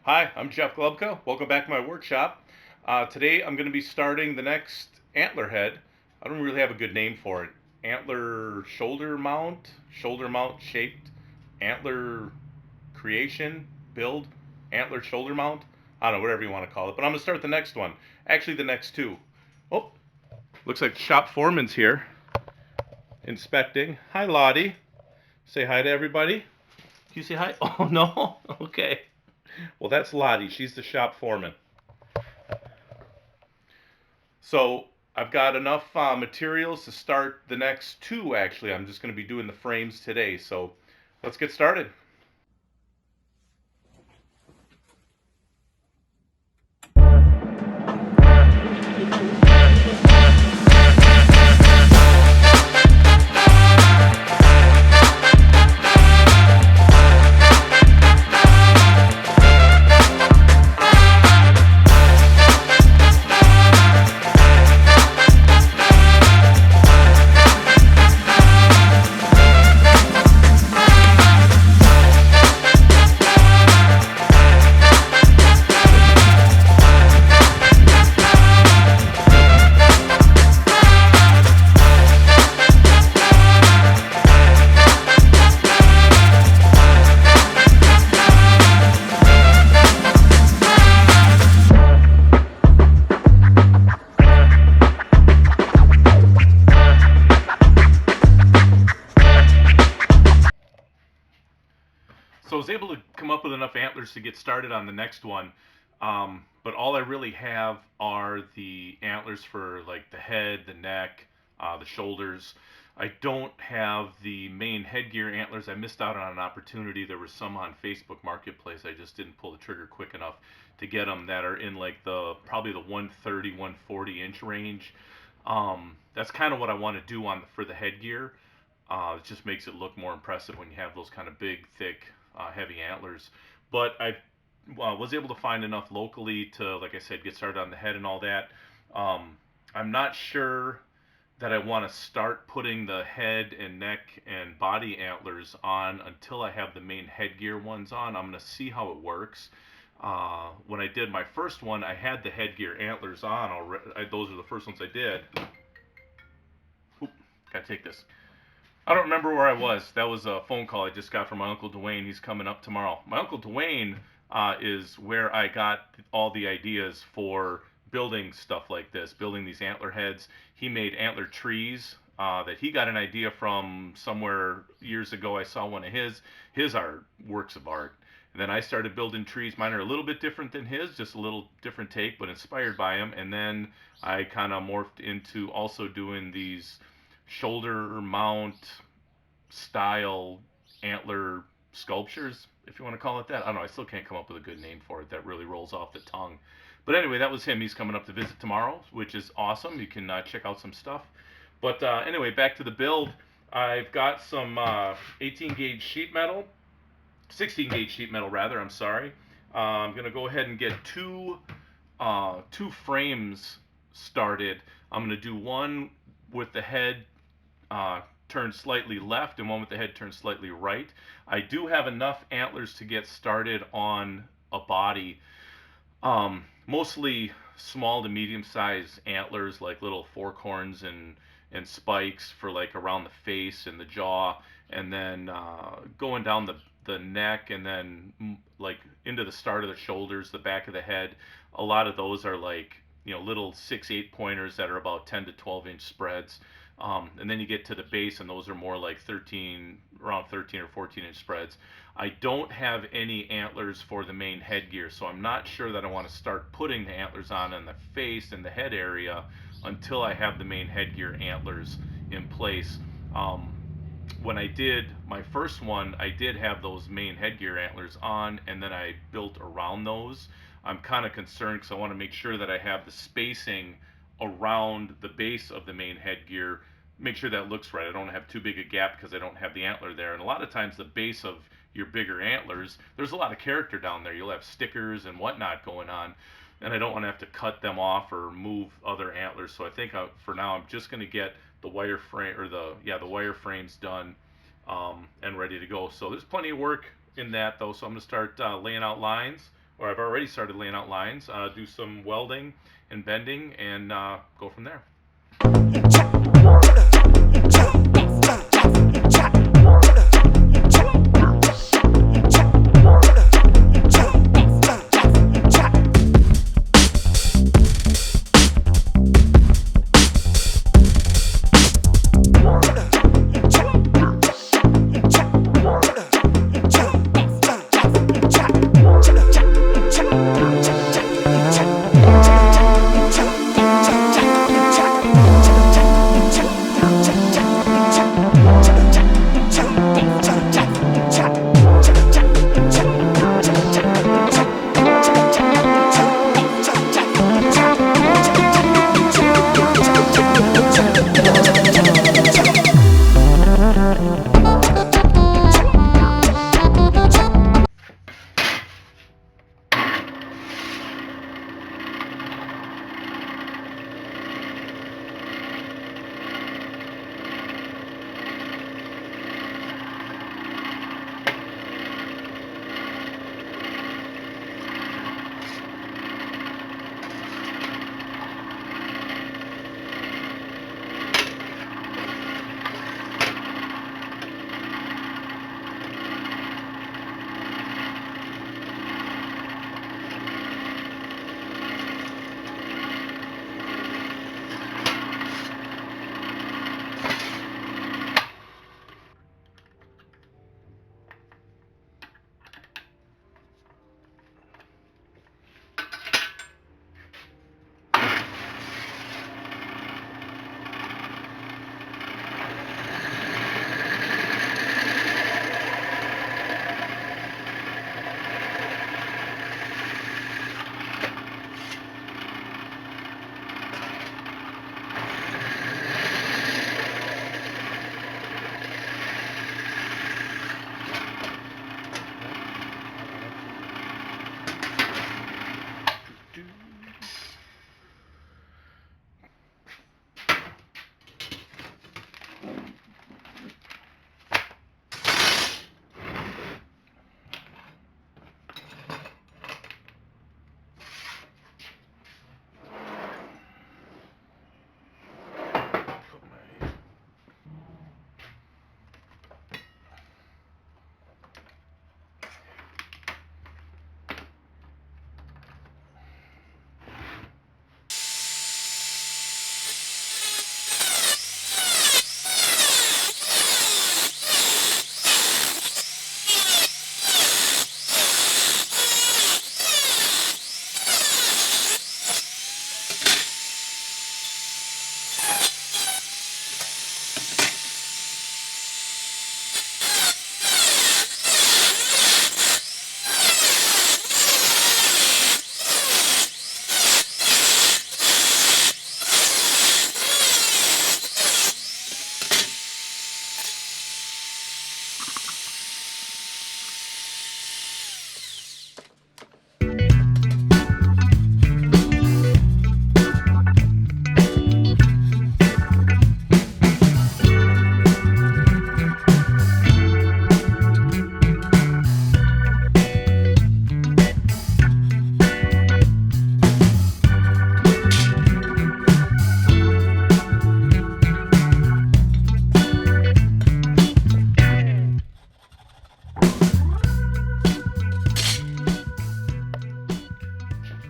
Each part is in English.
Hi, I'm Jeff Glubka. Welcome back to my workshop. Today I'm going to be starting the next antler head. I don't really have a good name for it. Antler shoulder mount shaped, antler creation, build, antler shoulder mount. I don't know, whatever you want to call it. But I'm going to start the next one. Actually, the next two. Oh, looks like the shop foreman's here inspecting. Hi, Lottie. Say hi to everybody. Can you say hi? Oh, no? Okay. Well, that's Lottie. She's the shop foreman. So I've got enough materials to start the next two, actually. I'm just going to be doing the frames today. So let's get started. So I was able to come up with enough antlers to get started on the next one. But all I really have are the antlers for like the head, the neck, the shoulders. I don't have the main headgear antlers. I missed out on an opportunity. There were some on Facebook Marketplace. I just didn't pull the trigger quick enough to get them that are in like the probably the 130, 140 inch range. That's kind of what I want to do on for the headgear. It just makes it look more impressive when you have those kind of big, thick, heavy antlers. But I was able to find enough locally to, like I said, get started on the head and all that. I'm not sure that I want to start putting the head and neck and body antlers on until I have the main headgear ones on. I'm going to see how it works. When I did my first one, I had the headgear antlers on already. Those are the first ones I did. Oop, gotta take this. I don't remember where I was. That was a phone call I just got from my Uncle Dwayne. He's coming up tomorrow. My Uncle Dwayne is where I got all the ideas for building stuff like this, building these antler heads. He made antler trees that he got an idea from somewhere years ago. I saw one of his. His are works of art. And then I started building trees. Mine are a little bit different than his, just a little different take, but inspired by him. And then I kind of morphed into also doing these shoulder mount style antler sculptures, if you want to call it that. I don't know. I still can't come up with a good name for it that really rolls off the tongue. But anyway, that was him. He's coming up to visit tomorrow, which is awesome. You can check out some stuff. But anyway, back to the build. I've got some 18 gauge sheet metal, 16 gauge sheet metal rather. I'm sorry. I'm gonna go ahead and get two frames started. I'm gonna do one with the head turned slightly left and one with the head turned slightly right. I do have enough antlers to get started on a body. Mostly small to medium sized antlers, like little fork horns and spikes for like around the face and the jaw, and then going down the neck, and then like into the start of the shoulders, the back of the head. A lot of those are like little 6-8 pointers that are about 10 to 12 inch spreads. And then you get to the base, and those are more like around 13 or 14 inch spreads. I don't have any antlers for the main headgear, so I'm not sure that I want to start putting the antlers on in the face and the head area until I have the main headgear antlers in place. Um, when I did my first one, I did have those main headgear antlers on, and then I built around those. I'm kind of concerned because I want to make sure that I have the spacing around the base of the main headgear, make sure that looks right. I don't have too big a gap because I don't have the antler there. And a lot of times the base of your bigger antlers, there's a lot of character down there. You'll have stickers and whatnot going on, and I don't want to have to cut them off or move other antlers. So I think for now I'm just going to get the wire frame, or the wire frames done, and ready to go. So there's plenty of work in that though. So I'm going to start laying out lines, or I've already started laying out lines, do some welding and bending, and go from there.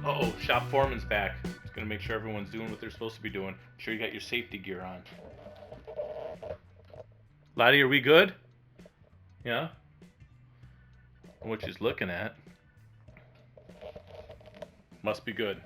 Uh-oh, shop foreman's back. Just gonna make sure everyone's doing what they're supposed to be doing. Make sure you got your safety gear on. Lottie, are we good? Yeah? What she's looking at. Must be good.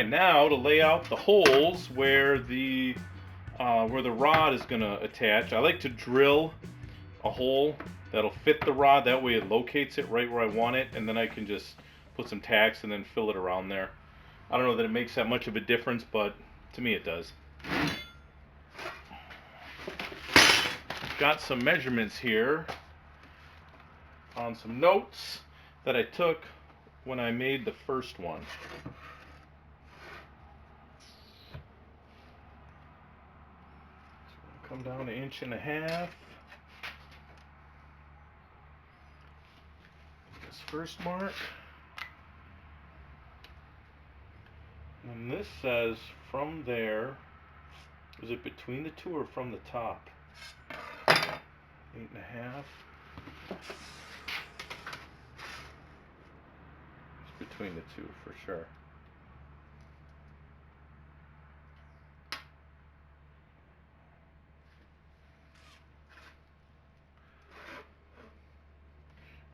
Alright, now to lay out the holes where the rod is going to attach. I like to drill a hole that'll fit the rod, that way it locates it right where I want it, and then I can just put some tacks and then fill it around there. I don't know that it makes that much of a difference, but to me it does. Got some measurements here on some notes that I took when I made the first one. So come down 1.5 inches. This first mark. And this says from there, is it between the two or from the top? 8.5. It's between the two for sure.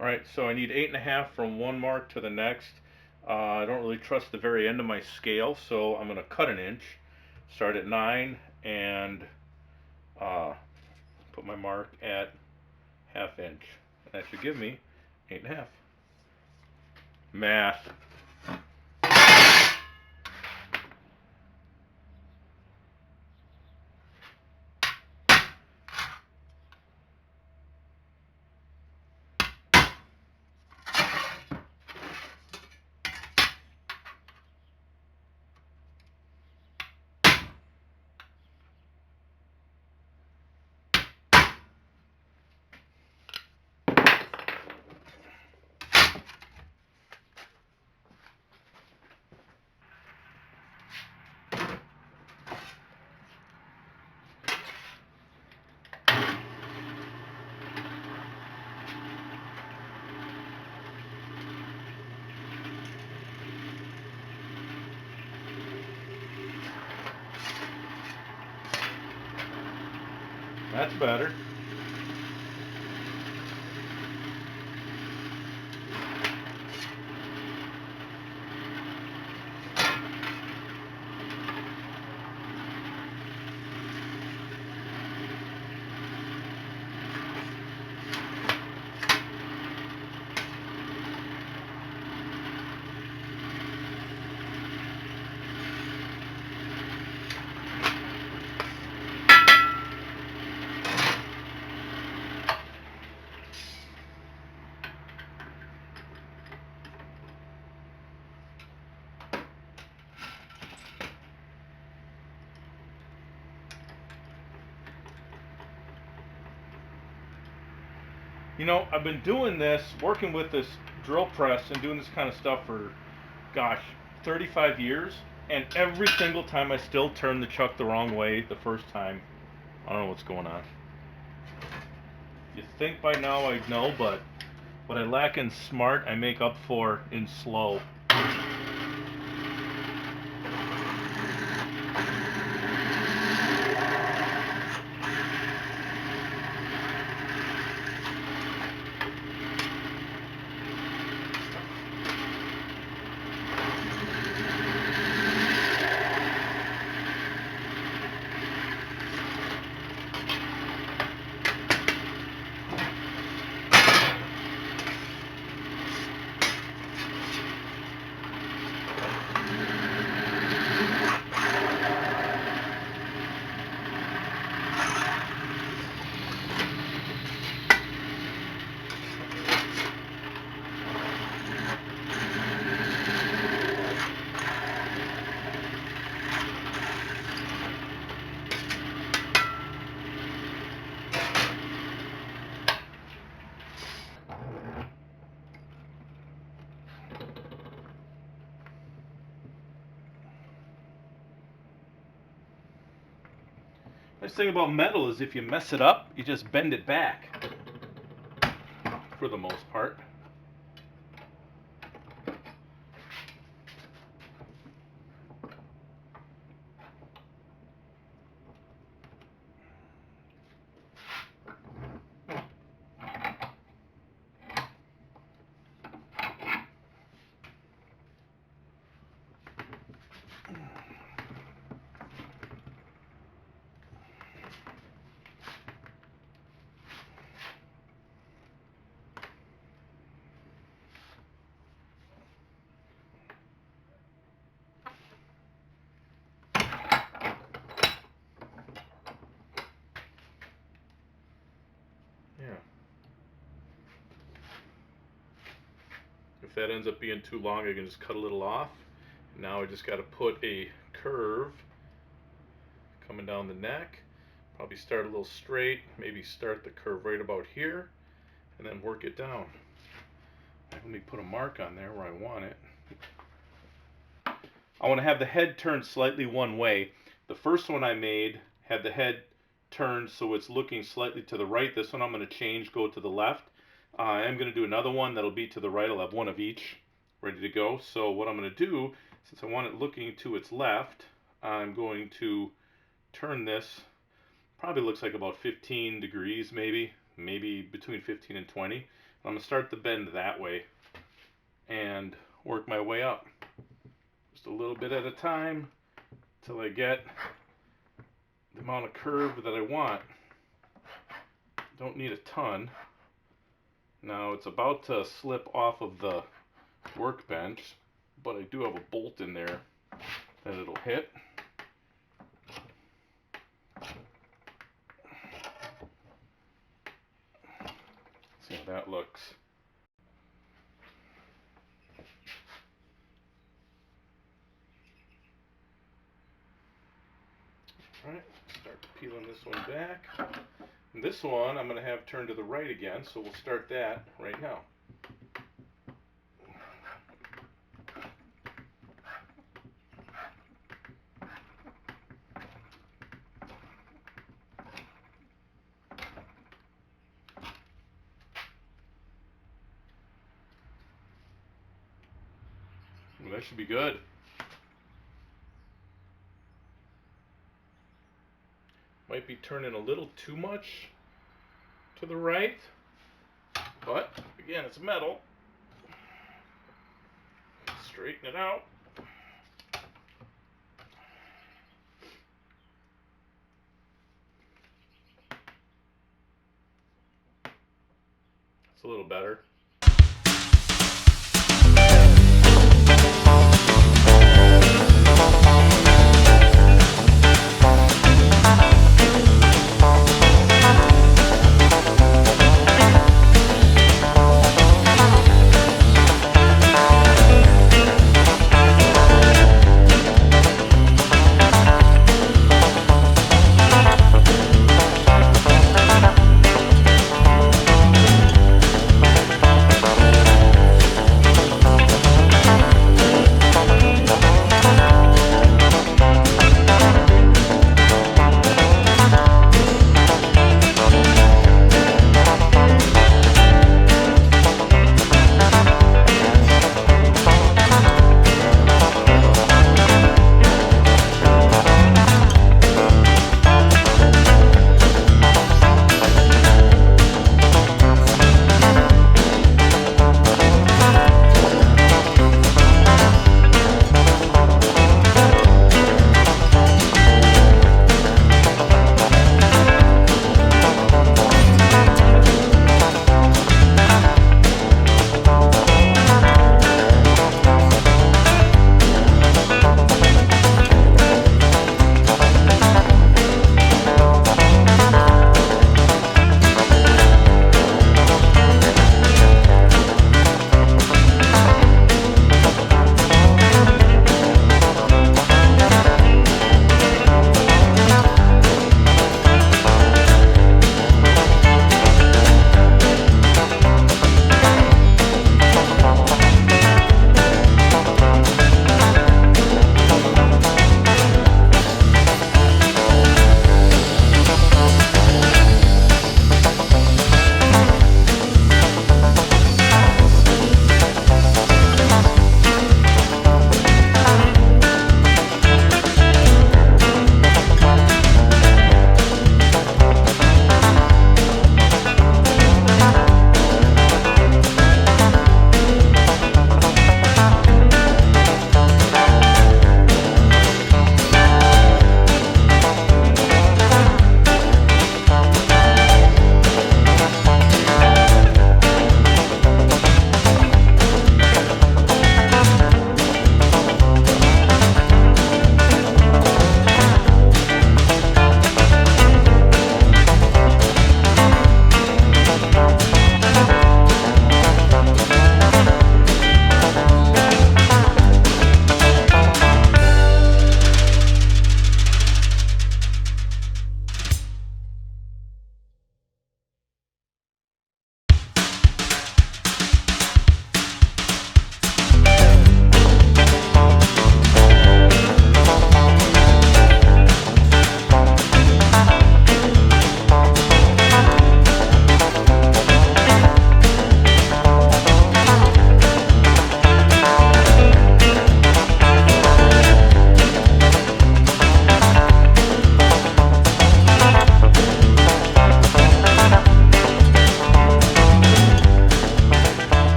Alright, so I need 8.5 from one mark to the next. I don't really trust the very end of my scale, so I'm going to cut 1 inch, start at 9, and put my mark at 1/2 inch. That should give me 8.5. Math. That's better. You know, I've been doing this, working with this drill press and doing this kind of stuff for, gosh, 35 years. And every single time I still turn the chuck the wrong way the first time. I don't know what's going on. You'd think by now I'd know, but what I lack in smart, I make up for in slow. Nice thing about metal is if you mess it up, you just bend it back, for the most part. Yeah. If that ends up being too long, I can just cut a little off. Now I just got to put a curve coming down the neck. Probably start a little straight, maybe start the curve right about here, and then work it down. Let me put a mark on there where I want it. I want to have the head turned slightly one way. The first one I made had the head turned so it's looking slightly to the right. This one I'm going to change, go to the left. I am going to do another one that'll be to the right. I'll have one of each ready to go. So what I'm going to do, since I want it looking to its left, I'm going to turn this. Probably looks like about 15 degrees, maybe between 15 and 20. I'm going to start the bend that way and work my way up. Just a little bit at a time until I get the amount of curve that I want. Don't need a ton. Now it's about to slip off of the workbench, but I do have a bolt in there that it'll hit. See how that looks. Alright, start peeling this one back. And this one I'm going to have turned to the right again, so we'll start that right now. Well, that should be good. Might be turning a little too much to the right, but again, it's metal. Straighten it out. It's a little better.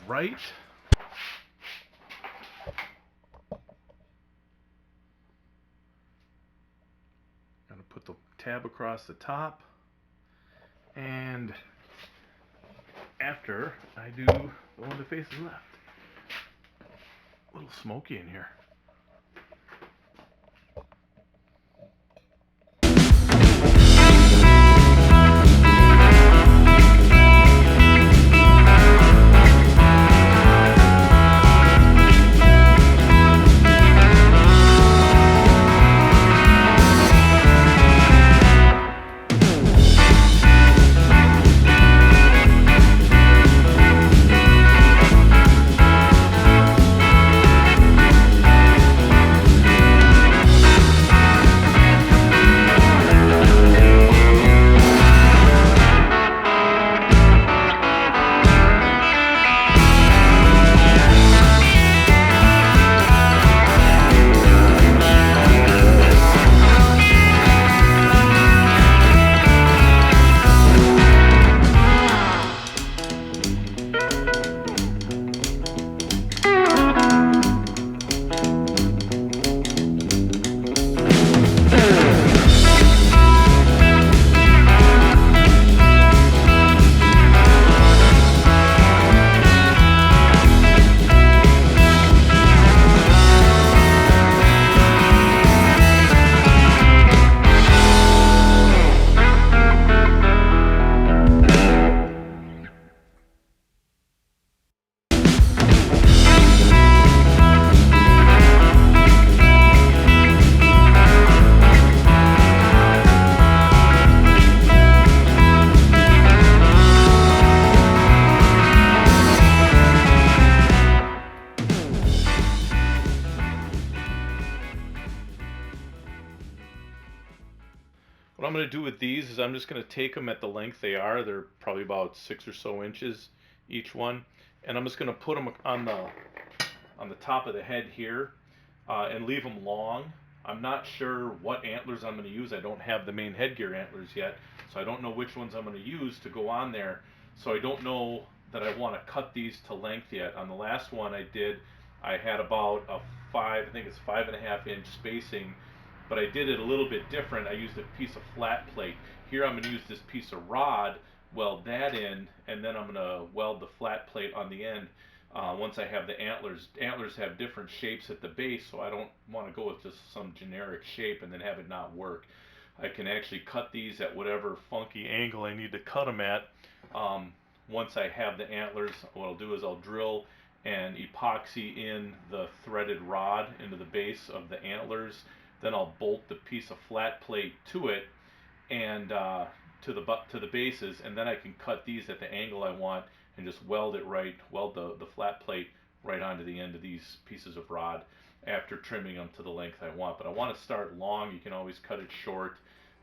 right. Gonna put the tab across the top, and after I do the one that faces left. A little smoky in here. What I'm going to do with these is I'm just going to take them at the length they are. They're probably about 6 or so inches each one, and I'm just going to put them on the top of the head here and leave them long. I'm not sure what antlers I'm going to use. I don't have the main headgear antlers yet, so I don't know which ones I'm going to use to go on there. So I don't know that I want to cut these to length yet. On the last one I did, I had about a I think it's 5.5 inch spacing, but I did it a little bit different. I used a piece of flat plate. Here I'm going to use this piece of rod, weld that in, and then I'm going to weld the flat plate on the end once I have the antlers. Antlers have different shapes at the base, so I don't want to go with just some generic shape and then have it not work. I can actually cut these at whatever funky angle I need to cut them at. Once I have the antlers, what I'll do is I'll drill and epoxy in the threaded rod into the base of the antlers. Then I'll bolt the piece of flat plate to it and to the bases, and then I can cut these at the angle I want and just weld the flat plate right onto the end of these pieces of rod after trimming them to the length I want. But I want to start long. You can always cut it short,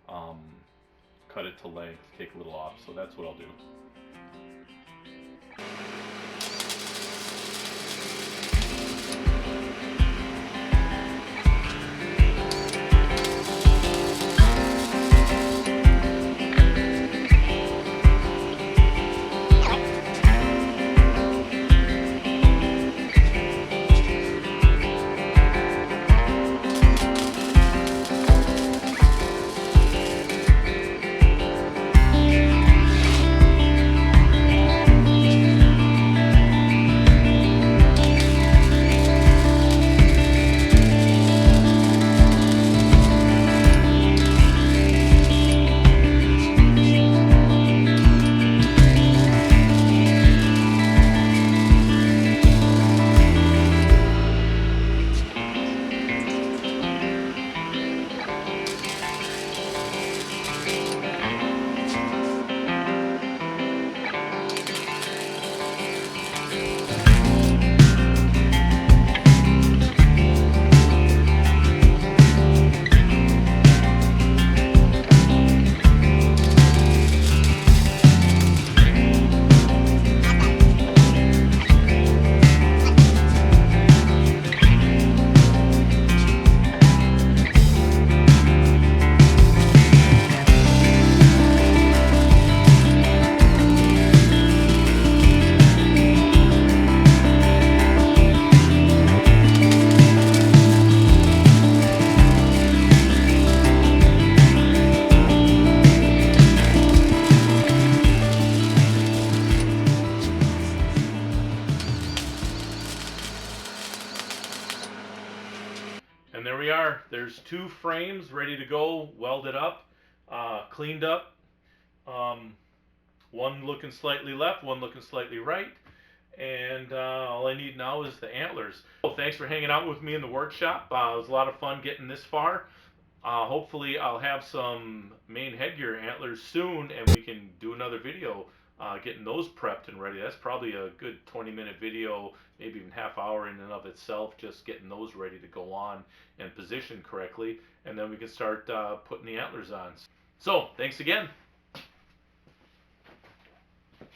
cut it to length, take a little off. So that's what I'll do. And there we are. There's 2 frames ready to go, welded up, cleaned up. Um, one looking slightly left, one looking slightly right. And all I need now is the antlers. Well, thanks for hanging out with me in the workshop. It was a lot of fun getting this far. Hopefully I'll have some main headgear antlers soon, and we can do another video getting those prepped and ready. That's probably a good 20-minute video, maybe even half hour in and of itself, just getting those ready to go on and positioned correctly, and then we can start putting the antlers on. So thanks again.